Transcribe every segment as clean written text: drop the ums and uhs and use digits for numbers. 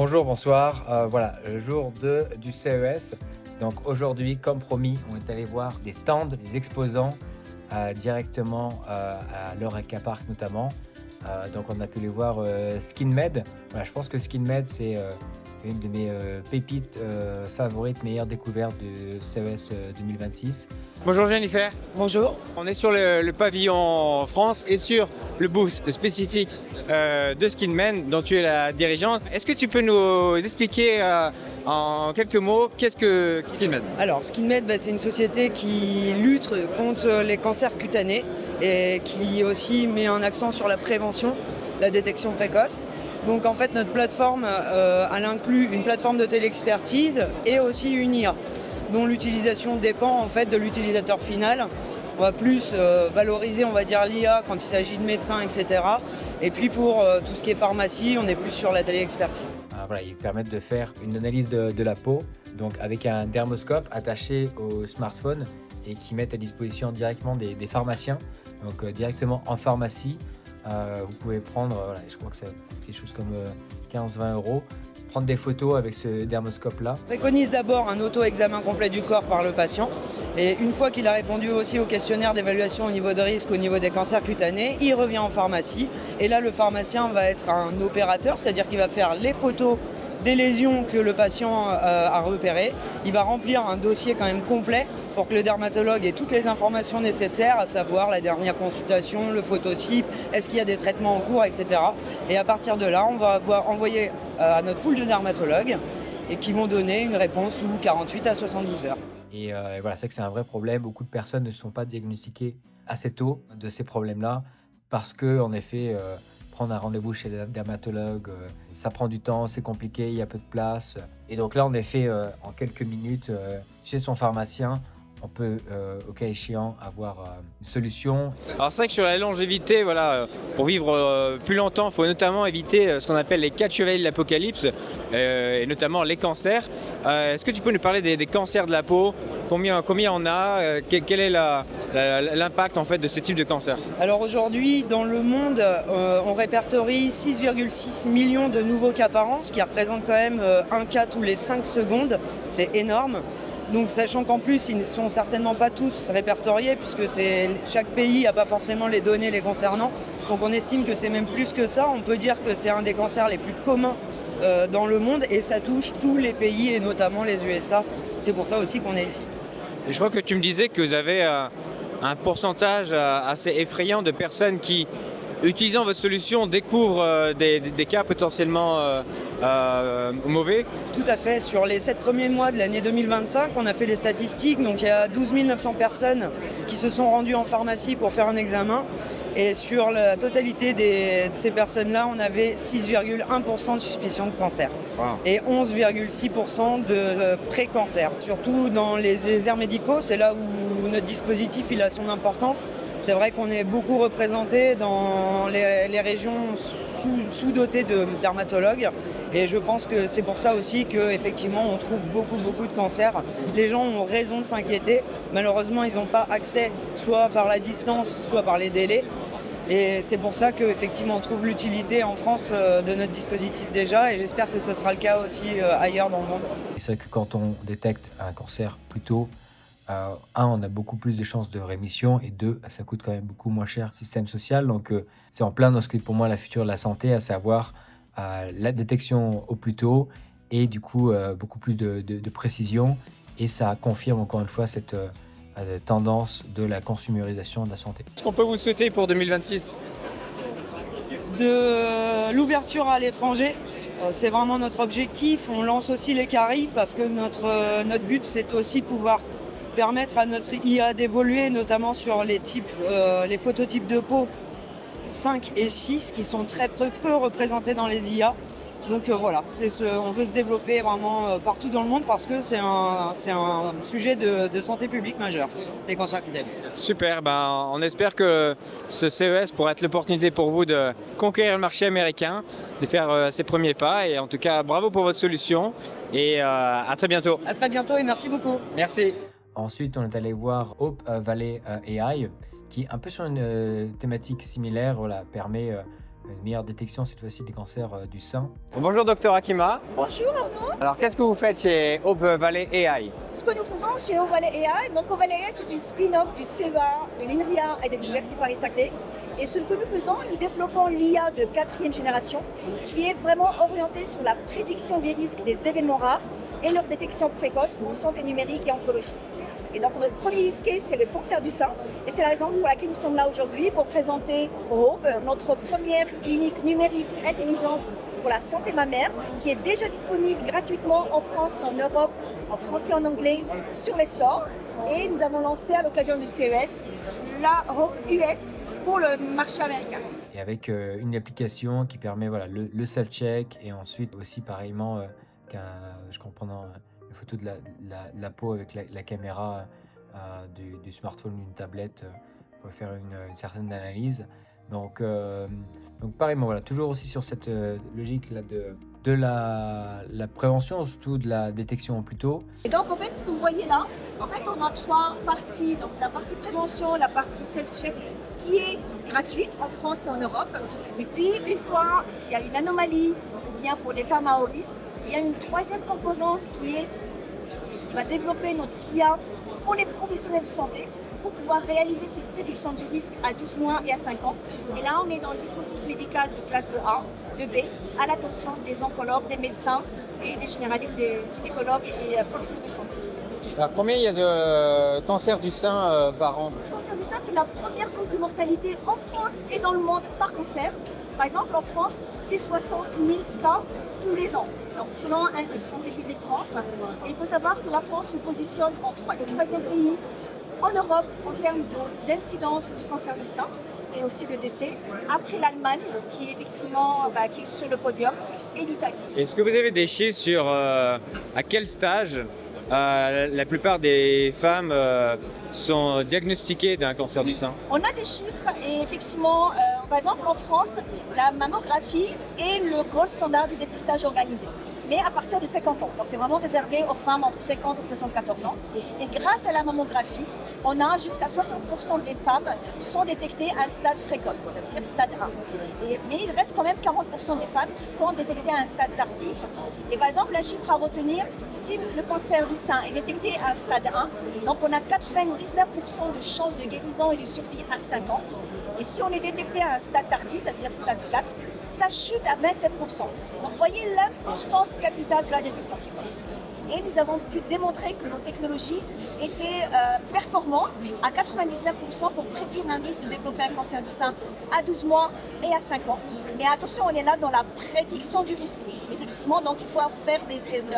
Bonjour, bonsoir. Voilà, le jour 2 du CES. Donc aujourd'hui, comme promis, on est allé voir des stands, des exposants directement à l'Eureka Park notamment. Donc on a pu les voir SkinMed. Voilà, je pense que SkinMed, c'est une de mes pépites favorites, meilleures découvertes du CES 2026. Bonjour Jennifer, Bonjour. on est sur le pavillon France et sur le booth spécifique de Skinman dont tu es la dirigeante. Est-ce que tu peux nous expliquer en quelques mots qu'est-ce que Skinman? Alors, SkinMed, c'est une société qui lutte contre les cancers cutanés et qui aussi met un accent sur la prévention, la détection précoce. Donc en fait, notre plateforme, elle inclut une plateforme de téléexpertise et aussi une IA, dont l'utilisation dépend en fait de l'utilisateur final. On va plus valoriser, on va dire, l'IA quand il s'agit de médecins, etc. Et puis pour tout ce qui est pharmacie, on est plus sur la téléexpertise. Voilà, ils permettent de faire une analyse de la peau, donc avec un dermoscope attaché au smartphone et qui mettent à disposition directement des pharmaciens, donc directement en pharmacie. Vous pouvez prendre, voilà, je crois que c'est quelque chose comme 15-20 euros, prendre des photos avec ce dermoscope-là. On préconise d'abord un auto-examen complet du corps par le patient. Et une fois qu'il a répondu aussi au questionnaire d'évaluation au niveau de risque, au niveau des cancers cutanés, il revient en pharmacie. Et là, le pharmacien va être un opérateur, c'est-à-dire qu'il va faire les photos des lésions que le patient a repérées. Il va remplir un dossier quand même complet pour que le dermatologue ait toutes les informations nécessaires, à savoir la dernière consultation, le phototype, est-ce qu'il y a des traitements en cours, etc. Et à partir de là, on va envoyer à notre pool de dermatologues et qui vont donner une réponse sous 48 à 72 heures. Et voilà, c'est que c'est un vrai problème. Beaucoup de personnes ne sont pas diagnostiquées assez tôt de ces problèmes-là parce que, en effet, prendre un rendez-vous chez le dermatologue, ça prend du temps, c'est compliqué, il y a peu de place. Et donc là, en effet, en quelques minutes, chez son pharmacien, on peut, au cas échéant, avoir une solution. Alors c'est vrai que sur la longévité, voilà, pour vivre plus longtemps, il faut notamment éviter ce qu'on appelle les 4 chevaliers de l'apocalypse, et notamment les cancers. Est-ce que tu peux nous parler des cancers de la peau? Combien on a? Quel est l'impact en fait de ce type de cancer? Alors aujourd'hui, dans le monde, on répertorie 6,6 millions de nouveaux cas par an, ce qui représente quand même un cas tous les 5 secondes. C'est énorme. Donc sachant qu'en plus, ils ne sont certainement pas tous répertoriés, puisque chaque pays n'a pas forcément les données les concernant. Donc on estime que c'est même plus que ça. On peut dire que c'est un des cancers les plus communs dans le monde et ça touche tous les pays et notamment les USA. C'est pour ça aussi qu'on est ici. Et je crois que tu me disais que vous avez un pourcentage assez effrayant de personnes qui, utilisant votre solution, découvrent des cas potentiellement mauvais. Tout à fait. Sur les 7 premiers mois de l'année 2025, on a fait les statistiques. Donc il y a 12 900 personnes qui se sont rendues en pharmacie pour faire un examen. Et sur la totalité de ces personnes-là, on avait 6,1% de suspicion de cancer. Wow. Et 11,6% de pré-cancer. Surtout dans les déserts médicaux, c'est là où notre dispositif il a son importance. C'est vrai qu'on est beaucoup représenté dans les régions sous-dotées de dermatologues et je pense que c'est pour ça aussi qu'effectivement on trouve beaucoup de cancers. Les gens ont raison de s'inquiéter. Malheureusement, ils n'ont pas accès soit par la distance, soit par les délais. Et c'est pour ça qu'effectivement on trouve l'utilité en France de notre dispositif déjà et j'espère que ce sera le cas aussi ailleurs dans le monde. C'est vrai que quand on détecte un cancer plus tôt, on a beaucoup plus de chances de rémission et deux, ça coûte quand même beaucoup moins cher au système social. Donc c'est en plein dans ce qui est pour moi la future de la santé, à savoir la détection au plus tôt et du coup beaucoup plus de précision. Et ça confirme encore une fois cette tendance de la consumérisation de la santé. Qu'est-ce qu'on peut vous souhaiter pour 2026? De l'ouverture à l'étranger, c'est vraiment notre objectif. On lance aussi les Caraïbes parce que notre but c'est aussi pouvoir permettre à notre IA d'évoluer, notamment sur les phototypes de peau 5 et 6 qui sont très peu représentés dans les IA. Donc voilà, on veut se développer vraiment partout dans le monde parce que c'est un sujet de santé publique majeur, les cancers cutanés. Super, on espère que ce CES pourra être l'opportunité pour vous de conquérir le marché américain, de faire ses premiers pas et en tout cas bravo pour votre solution et à très bientôt. À très bientôt et merci beaucoup. Merci. Ensuite, on est allé voir Hope Valley AI, qui, un peu sur une thématique similaire, voilà, permet une meilleure détection cette fois-ci des cancers du sein. Bonjour docteur Akima. Bonjour Arnaud. Alors qu'est-ce que vous faites chez Hope Valley AI? Ce que nous faisons chez Hope Valley AI, donc Hope Valley AI c'est une spin-off du CEA, de l'INRIA et de l'Université Paris-Saclay. Et ce que nous faisons, nous développons l'IA de 4e génération qui est vraiment orientée sur la prédiction des risques des événements rares et leur détection précoce en santé numérique et oncologie. Et donc notre premier use case, c'est le cancer du sein. Et c'est la raison pour laquelle nous sommes là aujourd'hui pour présenter Hope, notre première clinique numérique intelligente pour la santé mammaire, qui est déjà disponible gratuitement en France et en Europe, en français et en anglais, sur les stores. Et nous avons lancé à l'occasion du CES la Hope US pour le marché américain. Et avec une application qui permet voilà, le self-check et ensuite aussi pareillement, je comprends une photo de la peau avec la caméra du smartphone, d'une tablette pour faire une certaine analyse. Donc pareillement, voilà, toujours aussi sur cette logique là de la prévention, surtout de la détection plus tôt. Et donc en fait, ce que vous voyez là, en fait on a 3 parties. Donc la partie prévention, la partie self-check qui est gratuite en France et en Europe. Et puis une fois s'il y a une anomalie ou bien pour les femmes à haut risque, il y a une 3e composante qui va développer notre IA pour les professionnels de santé pour pouvoir réaliser cette prédiction du risque à 12 mois et à 5 ans. Et là, on est dans le dispositif médical de classe de A, de B, à l'attention des oncologues, des médecins et des généralistes, des gynécologues et professionnels de santé. Alors combien il y a de cancers du sein par an? Le cancer du sein, c'est la première cause de mortalité en France et dans le monde par cancer. Par exemple, en France, c'est 60 000 cas tous les ans. Donc, selon Santé publique France, et il faut savoir que la France se positionne le 3e pays en Europe en termes d'incidence du cancer du sein et aussi de décès, après l'Allemagne qui est effectivement qui est sur le podium, et l'Italie. Est-ce que vous avez des chiffres sur à quel stage la plupart des femmes sont diagnostiquées d'un cancer du sein? On a des chiffres et effectivement, par exemple en France, la mammographie est le gold standard du dépistage organisé, mais à partir de 50 ans. Donc c'est vraiment réservé aux femmes entre 50 et 74 ans. Et grâce à la mammographie, on a jusqu'à 60% des femmes qui sont détectées à un stade précoce, c'est-à-dire stade 1. Mais il reste quand même 40% des femmes qui sont détectées à un stade tardif. Et par exemple, un chiffre à retenir, si le cancer du sein est détecté à un stade 1, donc on a 99% de chances de guérison et de survie à 5 ans. Et si on est détecté à un stade tardif, ça veut dire stade 4, ça chute à 27%. Donc voyez l'importance capitale de la détection précoce. Et nous avons pu démontrer que nos technologies étaient performantes à 99% pour prédire un risque de développer un cancer du sein à 12 mois et à 5 ans. Mais attention, on est là dans la prédiction du risque. Effectivement, donc il faut faire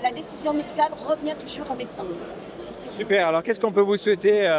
la décision médicale, revenir toujours au médecin. Super, alors qu'est-ce qu'on peut vous souhaiter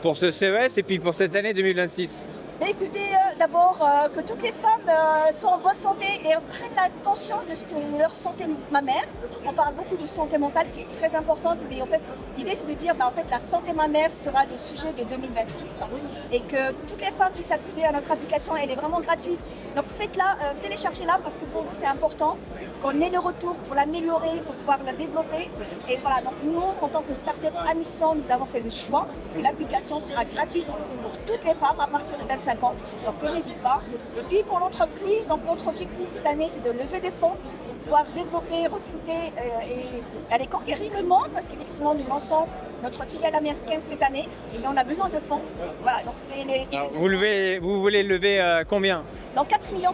pour ce CES et puis pour cette année 2026? Mais écoutez, d'abord que toutes les femmes soient en bonne santé et prennent la conscience de ce que leur santé mammaire. On parle beaucoup de santé mentale qui est très importante, mais en fait, l'idée c'est de dire en fait, la santé mammaire sera le sujet de 2026 et que toutes les femmes puissent accéder à notre application. Elle est vraiment gratuite. Donc faites-la, téléchargez-la parce que pour nous c'est important qu'on ait le retour pour l'améliorer, pour pouvoir la développer. Et voilà, donc nous, en tant que start-up à mission, nous avons fait le choix que l'application sera gratuite pour toutes les femmes à partir de 25 ans. Donc n'hésite pas. Et puis pour l'entreprise, donc notre objectif cette année, c'est de lever des fonds pour pouvoir développer, recruter et aller conquérir le monde parce qu'effectivement, nous lançons notre filiale américaine cette année et on a besoin de fonds. Voilà, donc vous voulez lever combien? Donc 4,5 millions.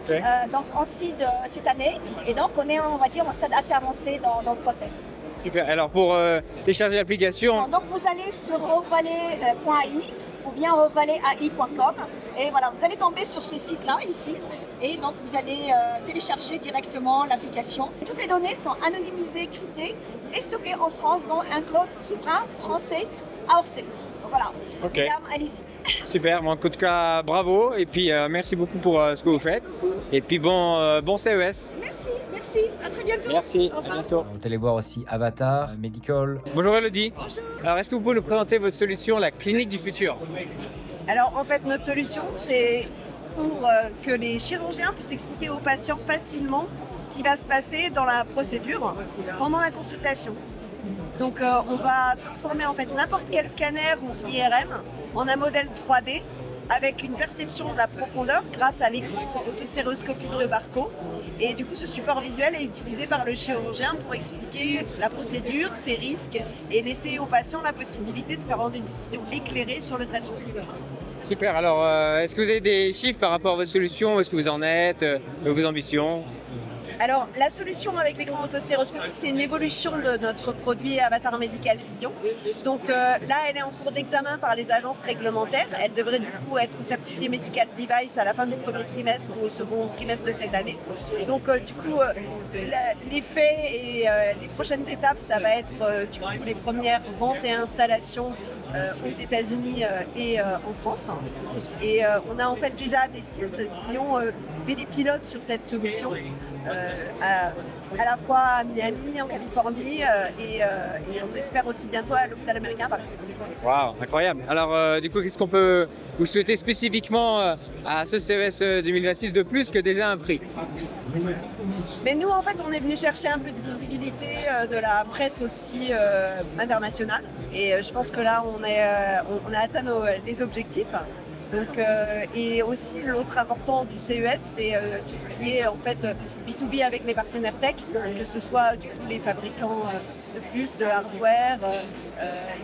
Okay. Donc en seed cette année et donc on est on va dire en stade assez avancé dans le process. Super, alors pour télécharger l'application... Donc vous allez sur hopevalley.ai ou bien hopevalley.ai.com et voilà, vous allez tomber sur ce site-là ici et donc vous allez télécharger directement l'application. Toutes les données sont anonymisées, cryptées et stockées en France dans un cloud souverain français à Orsay. Voilà, ok. Mesdames, allez-y. Super, en tout cas bravo et puis merci beaucoup pour ce que vous faites. Et puis bon CES. Merci, à très bientôt. Merci, à bientôt. On est allé voir aussi Avatar Medical. Bonjour Elodie. Bonjour. Alors est-ce que vous pouvez nous présenter votre solution, la clinique du futur? Alors en fait notre solution c'est pour que les chirurgiens puissent expliquer aux patients facilement ce qui va se passer dans la procédure pendant la consultation. Donc on va transformer en fait n'importe quel scanner ou IRM en un modèle 3D avec une perception de la profondeur grâce à l'écran autostéréoscopique de Barco. Et du coup, ce support visuel est utilisé par le chirurgien pour expliquer la procédure, ses risques et laisser aux patients la possibilité de faire rendre une décision éclairée sur le traitement. Super, alors est-ce que vous avez des chiffres par rapport à votre solution? Où est-ce que vous en êtes? Vos ambitions? Alors, la solution avec l'écran autostéréoscopique, c'est une évolution de notre produit Avatar Medical Vision. Donc là, elle est en cours d'examen par les agences réglementaires. Elle devrait du coup être certifiée Medical Device à la fin du premier trimestre ou au second trimestre de cette année. Donc du coup, l'effet et les prochaines étapes, ça va être du coup les premières ventes et installations aux États-Unis et en France. Et on a en fait déjà des sites qui ont fait des pilotes sur cette solution. À la fois à Miami, en Californie, et on espère aussi bientôt à l'hôpital américain. Waouh, incroyable. Alors du coup, qu'est-ce qu'on peut vous souhaiter spécifiquement à ce CES 2026 de plus que déjà un prix? Mais nous, en fait, on est venu chercher un peu de visibilité de la presse aussi internationale. Et je pense que là, on a atteint les objectifs. Donc, et aussi, l'autre important du CES, c'est tout ce qui est en fait B2B avec les partenaires tech, que ce soit du coup les fabricants de puces, de hardware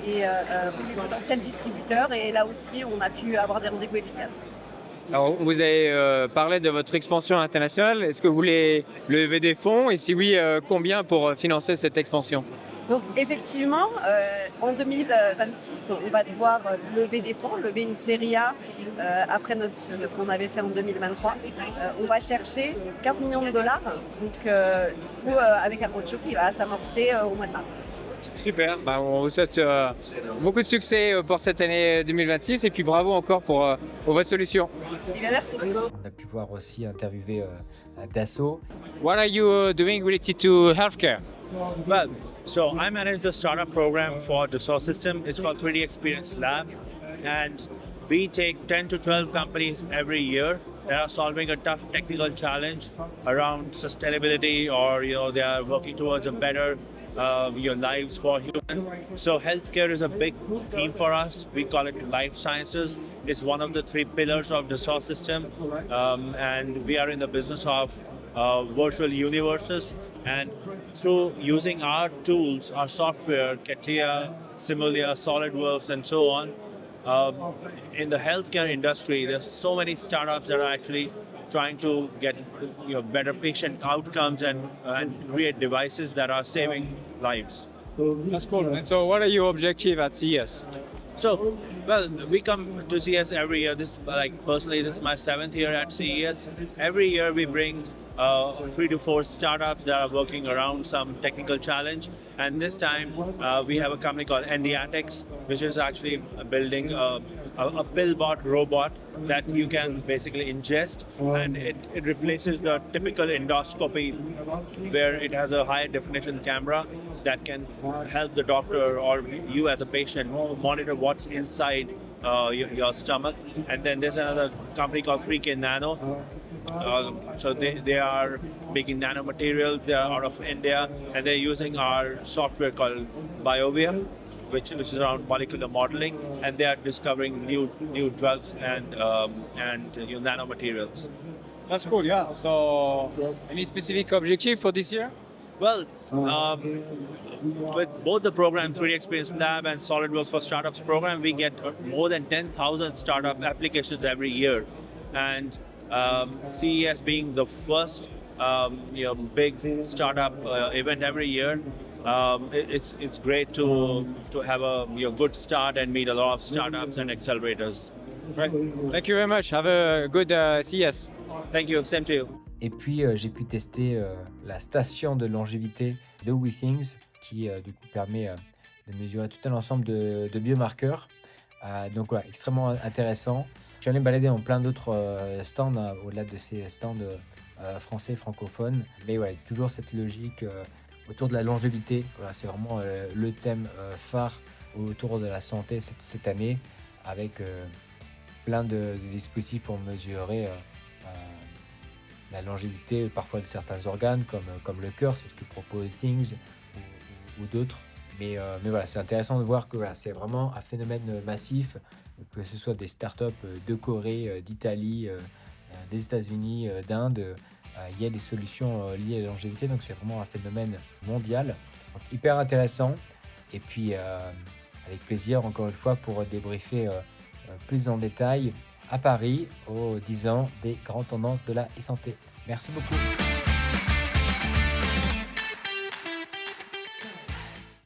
et les potentiels distributeurs. Et là aussi, on a pu avoir des rendez-vous efficaces. Alors, vous avez parlé de votre expansion internationale. Est-ce que vous voulez lever des fonds? Et si oui, combien pour financer cette expansion? Donc effectivement, en 2026, on va devoir lever des fonds, lever une série A après notre seed qu'on avait fait en 2023. On va chercher 15 millions de dollars, donc du coup avec un roadshow qui va s'amorcer au mois de mars. Super, on vous souhaite beaucoup de succès pour cette année 2026 et puis bravo encore pour votre solution. Et bien, merci. On a pu voir aussi interviewer Dassault. What are you doing related to healthcare? Well, so I manage the startup program for Dassault System. It's called 3D Experience Lab, and we take 10 to 12 companies every year that are solving a tough technical challenge around sustainability, or they are working towards a better lives for humans. So healthcare is a big theme for us. We call it life sciences. It's one of the 3 pillars of Dassault System, and we are in the business of virtual universes, and through using our tools, our software, CATIA, Simulia, SolidWorks, and so on, in the healthcare industry, there's so many startups that are actually trying to get better patient outcomes and create devices that are saving lives. That's cool. And so what are your objectives at CES? So, well, we come to CES every year. Personally, this is my 7th year at CES. Every year we bring 3 to 4 startups that are working around some technical challenge. And this time we have a company called Endiatix, which is actually building a pillbot robot that you can basically ingest, and it replaces the typical endoscopy where it has a high definition camera that can help the doctor or you as a patient monitor what's inside your stomach. And then there's another company called 3K Nano. So they are making nanomaterials. They are out of India, and they're using our software called BioVia, which is around molecular modeling, and they are discovering new drugs and nanomaterials. That's cool, yeah. So any specific objective for this year? Well, with both the program, 3D Experience Lab and SolidWorks for Startups program, we get more than 10,000 startup applications every year. And CES being the first big startup event every year, it's great to have a good start and meet a lot of startups and accelerators. Right. Thank you very much. Have a good CES. Thank you. Same to you. Et puis j'ai pu tester la station de longévité de WeThings qui du coup permet de mesurer tout un ensemble de biomarqueurs. Donc voilà, extrêmement intéressant. Je suis allé me balader dans plein d'autres stands, au-delà de ces stands français francophones. Mais ouais, toujours cette logique autour de la longévité. Voilà, c'est vraiment le thème phare autour de la santé cette année, avec plein de dispositifs pour mesurer la longévité parfois de certains organes comme le cœur, c'est ce que propose Things ou d'autres. Mais voilà, c'est intéressant de voir que voilà, c'est vraiment un phénomène massif, que ce soit des startups de Corée, d'Italie, des États-Unis, d'Inde. Il y a des solutions liées à la longévité, donc c'est vraiment un phénomène mondial. Donc, hyper intéressant. Et puis, avec plaisir, encore une fois, pour débriefer plus en détail à Paris, aux 10 ans des grandes tendances de la e-santé. Merci beaucoup.